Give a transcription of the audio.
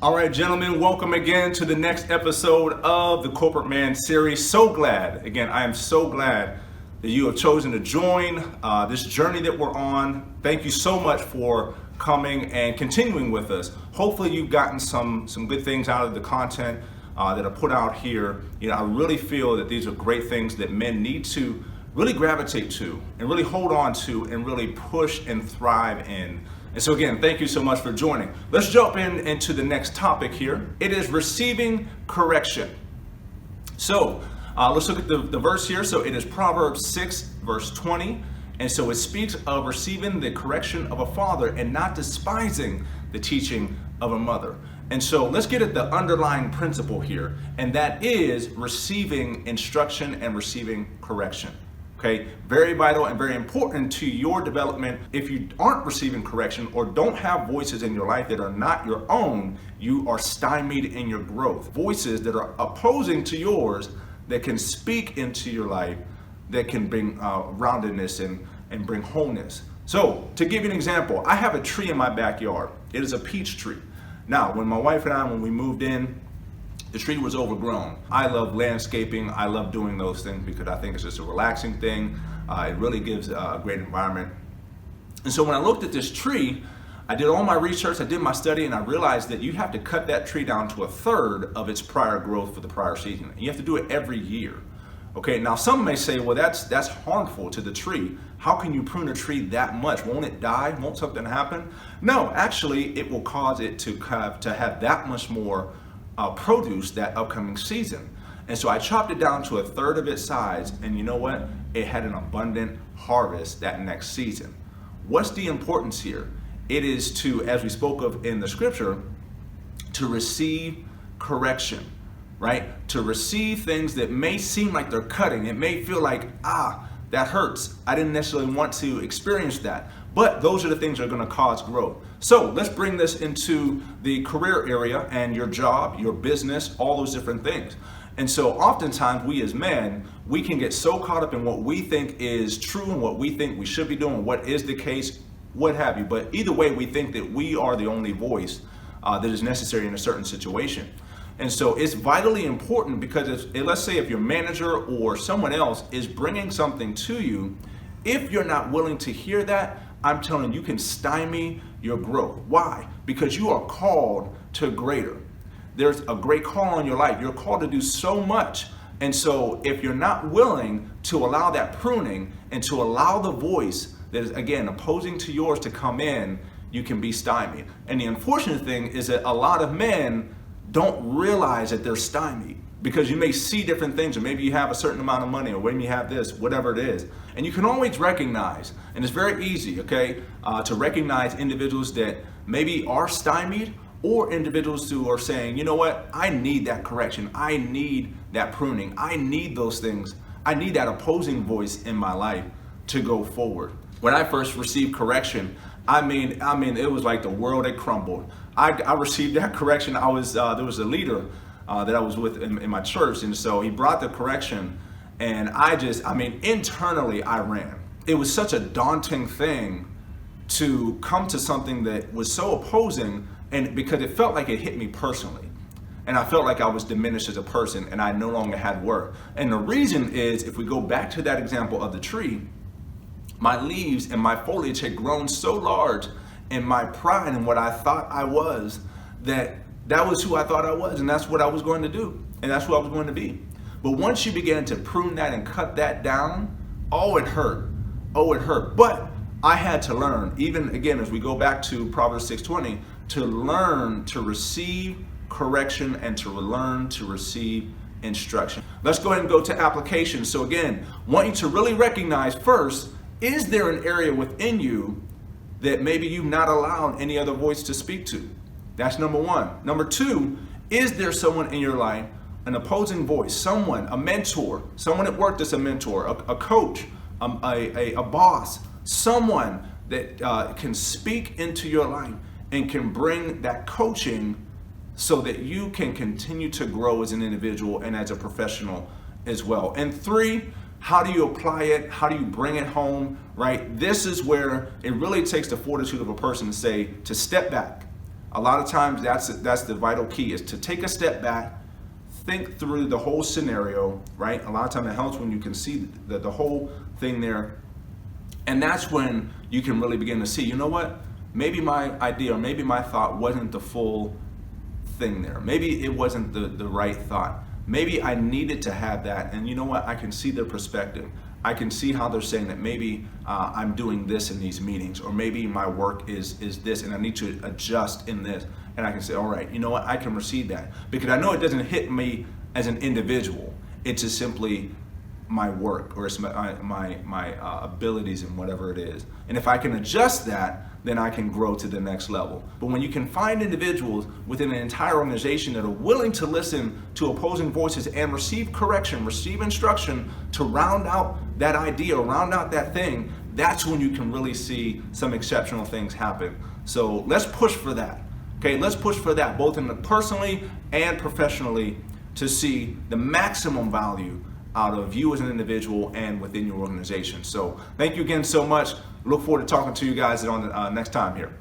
All right, gentlemen, welcome again to the next episode of the Corporate Man series. I am so glad that you have chosen to join this journey that we're on. Thank you so much for coming and continuing with us. Hopefully you've gotten some good things out of the content that I put out here. I really feel that these are great things that men need to really gravitate to and really hold on to and really push and thrive in. And so again, thank you so much for joining. Let's jump into the next topic here. It is receiving correction. So let's look at the verse here. So it is Proverbs 6, verse 20. And so it speaks of receiving the correction of a father and not despising the teaching of a mother. And so let's get at the underlying principle here, and that is receiving instruction and receiving correction. Okay, very vital and very important to your development. If you aren't receiving correction or don't have voices in your life that are not your own, you are stymied in your growth. Voices that are opposing to yours that can speak into your life, that can bring roundedness and bring wholeness. So to give you an example, I have a tree in my backyard. It is a peach tree. Now, when my wife and I, when we moved in, the tree was overgrown. I love landscaping. I love doing those things because I think it's just a relaxing thing. It really gives a great environment. And so when I looked at this tree, I did all my research, I did my study, and I realized that you have to cut that tree down to a third of its prior growth for the prior season. You have to do it every year. Okay, now some may say, well, that's harmful to the tree. How can you prune a tree that much? Won't it die? Won't something happen? No, actually, it will cause it to have that much more produce that upcoming season. And so I chopped it down to a third of its size, and you know what? It had an abundant harvest that next season. What's the importance here? It is to, as we spoke of in the scripture, to receive correction, right? To receive things that may seem like they're cutting. It may feel like, that hurts. I didn't necessarily want to experience that. But those are the things that are going to cause growth. So let's bring this into the career area and your job, your business, all those different things. And so oftentimes we as men, we can get so caught up in what we think is true and what we think we should be doing, what is the case, what have you. But either way, we think that we are the only voice that is necessary in a certain situation. And so it's vitally important because let's say if your manager or someone else is bringing something to you, if you're not willing to hear that, I'm telling you, you can stymie your growth. Why? Because you are called to greater. There's a great call on your life. You're called to do so much. And so if you're not willing to allow that pruning and to allow the voice that is, again, opposing to yours to come in, you can be stymied. And the unfortunate thing is that a lot of men don't realize that they're stymied, because you may see different things, or maybe you have a certain amount of money, or maybe you have this, whatever it is. And you can always recognize, and it's very easy, okay, to recognize individuals that maybe are stymied, or individuals who are saying, you know what, I need that correction, I need that pruning, I need those things, I need that opposing voice in my life to go forward. When I first received correction, I mean, it was like the world had crumbled. I received that correction. There was a leader that I was with in my church, and so he brought the correction, and internally I ran. It was such a daunting thing to come to something that was so opposing, and because it felt like it hit me personally, and I felt like I was diminished as a person, and I no longer had worth. And the reason is, if we go back to that example of the tree, my leaves and my foliage had grown so large in my pride and what I thought I was, that was who I thought I was, and that's what I was going to do, and that's who I was going to be. But once you began to prune that and cut that down, it hurt. But I had to learn, even again, as we go back to Proverbs 6:20, to learn to receive correction and to learn to receive instruction. Let's go ahead and go to application. So again, want you to really recognize first, is there an area within you that maybe you've not allowed any other voice to speak to? That's number one. Number two, is there someone in your life, an opposing voice, someone, a mentor, someone at work that's a mentor, a coach, a boss, someone that can speak into your life and can bring that coaching so that you can continue to grow as an individual and as a professional as well. And three, how do you apply it? How do you bring it home, right? This is where it really takes the fortitude of a person to step back, A lot of times that's the vital key, is to take a step back, think through the whole scenario, right? A lot of times it helps when you can see the whole thing there. And that's when you can really begin to see, you know what? Maybe my idea or maybe my thought wasn't the full thing there. Maybe it wasn't the right thought. Maybe I needed to have that, and you know what? I can see their perspective. I can see how they're saying that maybe I'm doing this in these meetings, or maybe my work is this, and I need to adjust in this. And I can say, all right, you know what? I can receive that, because I know it doesn't hit me as an individual. It's just simply my work, or it's my abilities and whatever it is. And if I can adjust that, then I can grow to the next level. But when you can find individuals within an entire organization that are willing to listen to opposing voices and receive correction, receive instruction to round out that idea, round out that thing, that's when you can really see some exceptional things happen. So let's push for that. Okay, let's push for that, both personally and professionally, to see the maximum value out of you as an individual and within your organization. So thank you again so much. Look forward to talking to you guys on the next time here.